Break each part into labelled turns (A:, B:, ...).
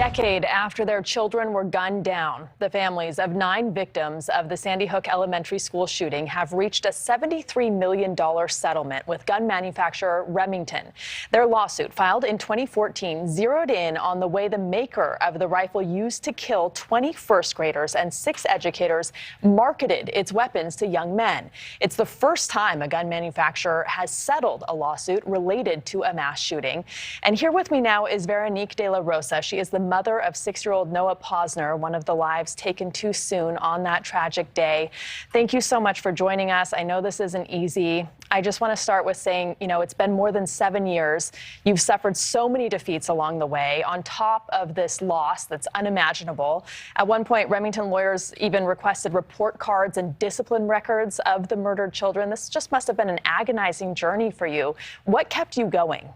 A: decade after their children were gunned down, the families of 9 victims of the Sandy Hook Elementary School shooting have reached a $73 million settlement with gun manufacturer Remington. Their lawsuit, filed in 2014, zeroed in on the way the maker of the rifle used to kill 20 first graders and 6 educators marketed its weapons to young men. It's the first time a gun manufacturer has settled a lawsuit related to a mass shooting. And here with me now is Veronique De La Rosa. She is the mother of 6-year-old Noah Pozner, one of the lives taken too soon on that tragic day. Thank you so much for joining us. I know this isn't easy. I just want to start with saying, it's been more than 7 years. You've suffered so many defeats along the way, on top of this loss that's unimaginable. At one point, Remington lawyers even requested report cards and discipline records of the murdered children. This just must have been an agonizing journey for you. What kept you going?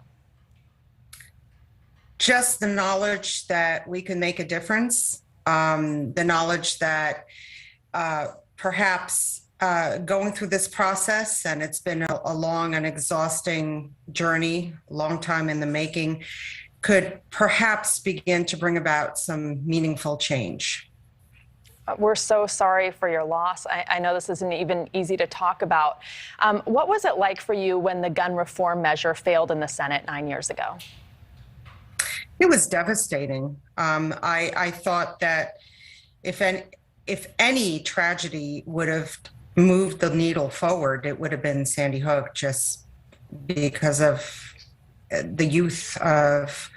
B: Just the knowledge that we can make a difference, the knowledge that perhaps going through this process, and it's been a long and exhausting journey, a long time in the making, could perhaps begin to bring about some meaningful change.
A: We're so sorry for your loss. I know this isn't even easy to talk about. What was it like for you when the gun reform measure failed in the Senate 9 years ago?
B: It was devastating. I thought that if any tragedy would have moved the needle forward, it would have been Sandy Hook, just because of the youth of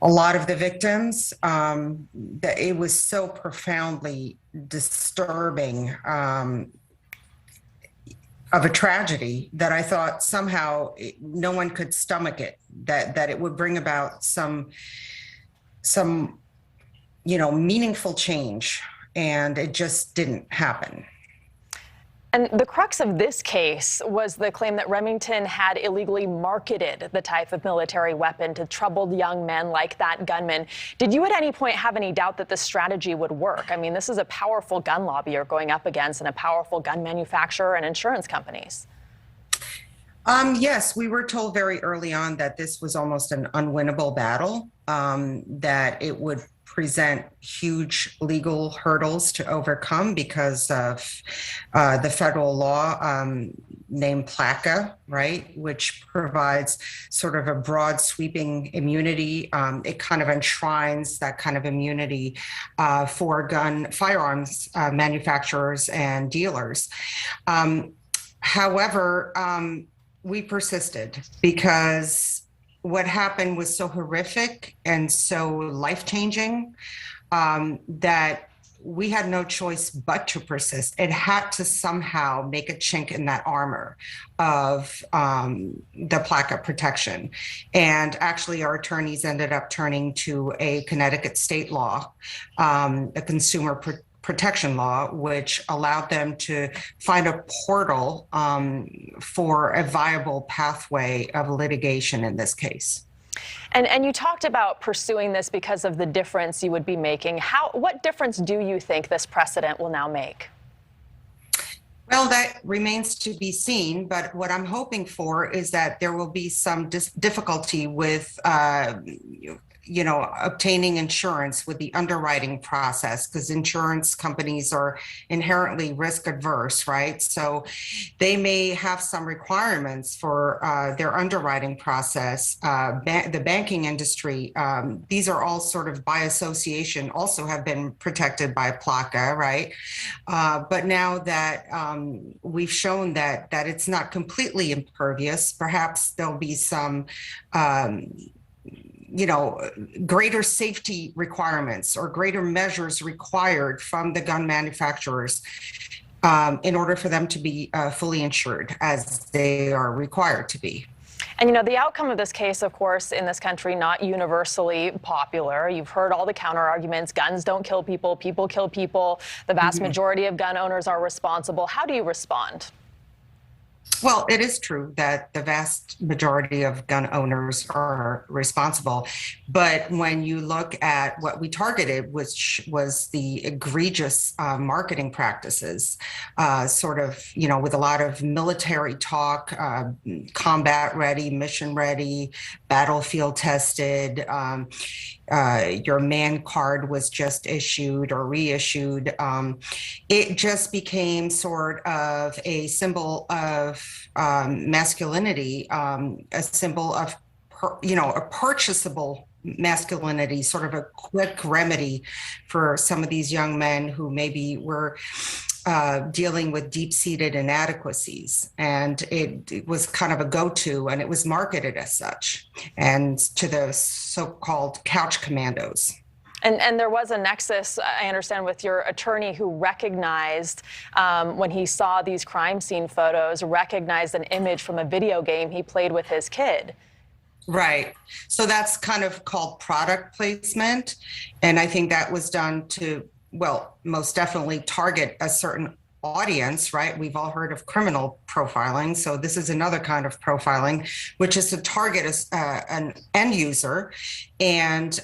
B: a lot of the victims. That it was so profoundly disturbing of a tragedy that I thought somehow no one could stomach it, that it would bring about some meaningful change, and it just didn't happen.
A: And the crux of this case was the claim that Remington had illegally marketed the type of military weapon to troubled young men like that gunman. Did you at any point have any doubt that this strategy would work? I mean, this is a powerful gun lobby you're going up against, and a powerful gun manufacturer and insurance companies.
B: Yes, we were told very early on that this was almost an unwinnable battle, that it would present huge legal hurdles to overcome because of the federal law named PLACA, right, which provides sort of a broad sweeping immunity. It kind of enshrines that kind of immunity for firearms manufacturers and dealers. However, we persisted because what happened was so horrific and so life-changing that we had no choice but to persist. It had to somehow make a chink in that armor of the PLACA protection. And actually, our attorneys ended up turning to a Connecticut state law, a consumer protection law, which allowed them to find a portal for a viable pathway of litigation in this case.
A: And you talked about pursuing this because of the difference you would be making. What difference do you think this precedent will now make?
B: Well, that remains to be seen, but what I'm hoping for is that there will be some difficulty with obtaining insurance with the underwriting process, because insurance companies are inherently risk adverse, right? So they may have some requirements for their underwriting process. The banking industry, these are all sort of by association, also have been protected by PLACA, right? But now that we've shown that it's not completely impervious, perhaps there'll be some greater safety requirements or greater measures required from the gun manufacturers in order for them to be fully insured as they are required to be.
A: And, the outcome of this case, of course, in this country, not universally popular. You've heard all the counter arguments. Guns don't kill people. People kill people. The vast majority of gun owners are responsible. How do you respond?
B: Well, it is true that the vast majority of gun owners are responsible. But when you look at what we targeted, which was the egregious marketing practices, sort of, with a lot of military talk, combat ready, mission ready, battlefield tested, your man card was just issued or reissued. It just became sort of a symbol of masculinity, a symbol of, a purchasable masculinity, sort of a quick remedy for some of these young men who maybe were dealing with deep-seated inadequacies. And it was kind of a go-to, and it was marketed as such, and to the so-called couch commandos.
A: And there was a nexus, I understand, with your attorney who recognized when he saw these crime scene photos, recognized an image from a video game he played with his kid.
B: Right. So that's kind of called product placement. And I think that was done to, well, most definitely target a certain audience, right? We've all heard of criminal profiling. So this is another kind of profiling, which is to target an end user. And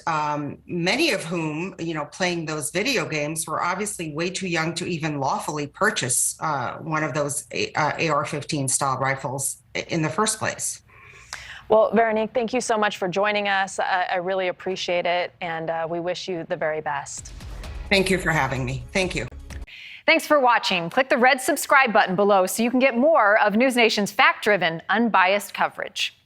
B: many of whom, playing those video games were obviously way too young to even lawfully purchase one of those AR-15 style rifles in the first place.
A: Well, Veronique, thank you so much for joining us. I really appreciate it. And we wish you the very best.
B: Thank you for having me. Thank you.
C: Thanks for watching. Click the red subscribe button below so you can get more of NewsNation's fact-driven, unbiased coverage.